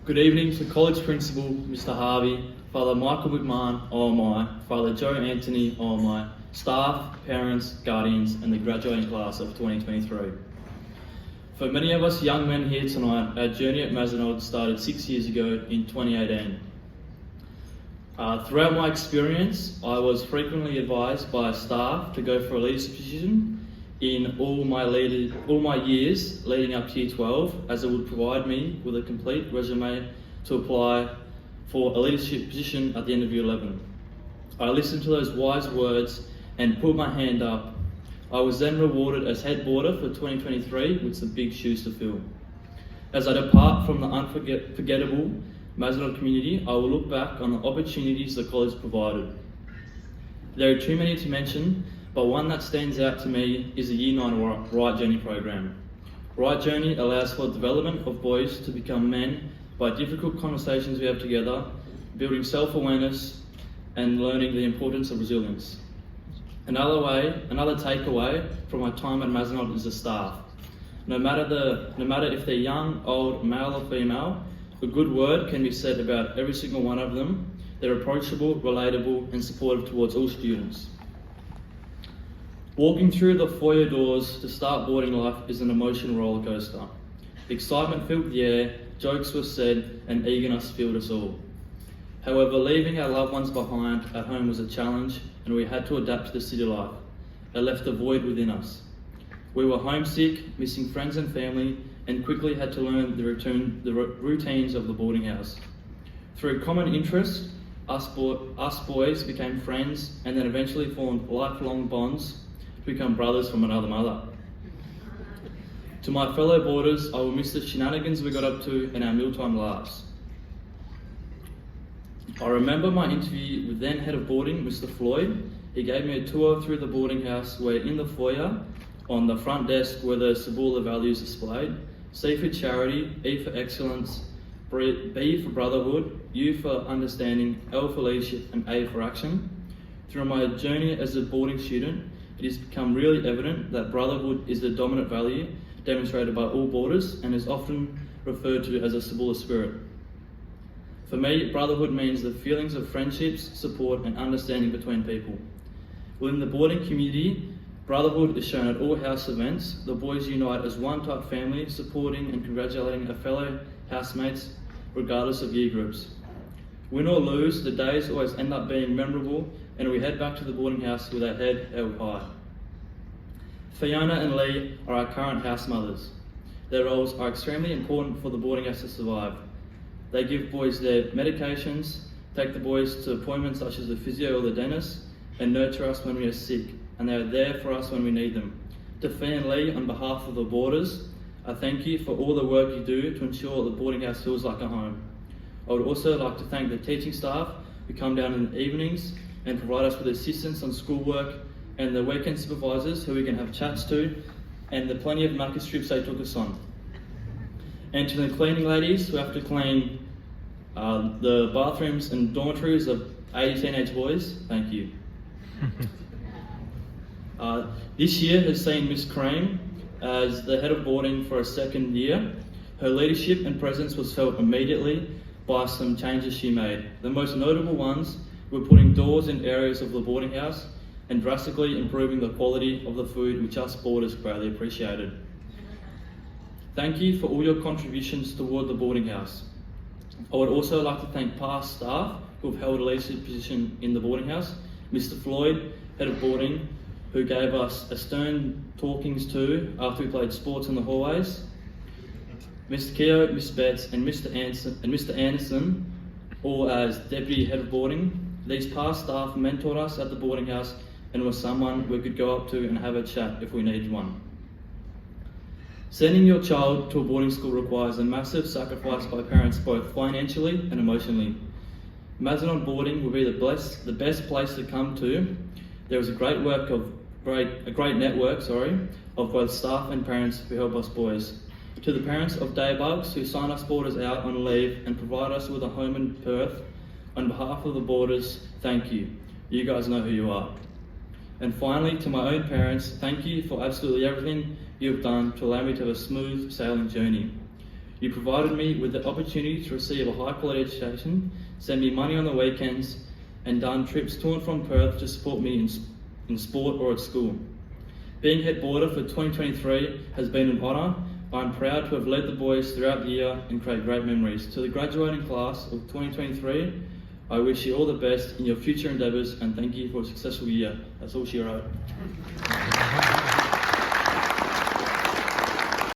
Good evening to College Principal Mr. Harvey, Father Michael McMahon, OMI, Father Joe Anthony, OMI, staff, parents, guardians, and the graduating class of 2023. For many of us young men here tonight, our journey at Mazenod started 6 years ago in 2018. Throughout my experience, I was frequently advised by staff to go for a leadership position in all my years leading up to Year 12, as it would provide me with a complete resume to apply for a leadership position at the end of Year 11. I listened to those wise words and put my hand up. I was then rewarded as head boarder for 2023 with some big shoes to fill. As I depart from the unforgettable Mazenod community, I will look back on the opportunities the college provided. There are too many to mention, but one that stands out to me is the Year 9 Right Journey program. Right Journey allows for the development of boys to become men by difficult conversations we have together, building self-awareness and learning the importance of resilience. Another takeaway from my time at Mazenod is the staff. No matter if they're young, old, male or female, a good word can be said about every single one of them. They're approachable, relatable and supportive towards all students. Walking through the foyer doors to start boarding life is an emotional roller coaster. Excitement filled the air, jokes were said, and eagerness filled us all. However, leaving our loved ones behind at home was a challenge, and we had to adapt to the city life. It left a void within us. We were homesick, missing friends and family, and quickly had to learn the routines of the boarding house. Through common interest, us boys became friends, and then eventually formed lifelong bonds to become brothers from another mother. To my fellow boarders, I will miss the shenanigans we got up to and our mealtime laughs. I remember my interview with then head of boarding, Mr. Floyd. He gave me a tour through the boarding house where in the foyer, on the front desk were the Sabula values displayed: C for charity, E for excellence, B for brotherhood, U for understanding, L for leadership and A for action. Through my journey as a boarding student, it has become really evident that brotherhood is the dominant value demonstrated by all boarders and is often referred to as a Sabula spirit. For me, brotherhood means the feelings of friendships, support and understanding between people. Within the boarding community, brotherhood is shown at all house events. The boys unite as one tight family, supporting and congratulating their fellow housemates regardless of year groups. Win or lose, the days always end up being memorable, and we head back to the boarding house with our head held high. Fiona and Lee are our current house mothers. Their roles are extremely important for the boarding house to survive. They give boys their medications, take the boys to appointments such as the physio or the dentist, and nurture us when we are sick, and they are there for us when we need them. To Fee and Lee, on behalf of the boarders, I thank you for all the work you do to ensure the boarding house feels like a home. I would also like to thank the teaching staff who come down in the evenings and provide us with assistance on schoolwork, and the weekend supervisors who we can have chats to, and the plenty of market strips they took us on. And to the cleaning ladies who have to clean the bathrooms and dormitories of 80 teenage boys, thank you. This year has seen Miss Cream as the head of boarding for a second year. Her leadership and presence was felt immediately by some changes she made. The most notable ones were putting doors in areas of the boarding house and drastically improving the quality of the food, which us boarders greatly appreciated. Thank you for all your contributions toward the boarding house. I would also like to thank past staff who have held a leadership position in the boarding house. Mr. Floyd, head of boarding, who gave us a stern talkings to after we played sports in the hallways. Mr. Keogh, Miss Betts and Mr. Anderson, all as deputy head of boarding. These past staff mentored us at the boarding house and were someone we could go up to and have a chat if we needed one. Sending your child to a boarding school requires a massive sacrifice by parents, both financially and emotionally. Mazenod boarding will be the best place to come to. There is a great network of both staff and parents who help us boys. To the parents of daybugs who sign us boarders out on leave and provide us with a home in Perth, on behalf of the boarders, thank you. You guys know who you are. And finally, to my own parents, thank you for absolutely everything you have done to allow me to have a smooth sailing journey. You provided me with the opportunity to receive a high quality education, sent me money on the weekends, and done trips to and from Perth to support me in sport or at school. Being head boarder for 2023 has been an honour. I'm proud to have led the boys throughout the year and create great memories. To the graduating class of 2023, I wish you all the best in your future endeavours and thank you for a successful year. That's all she wrote.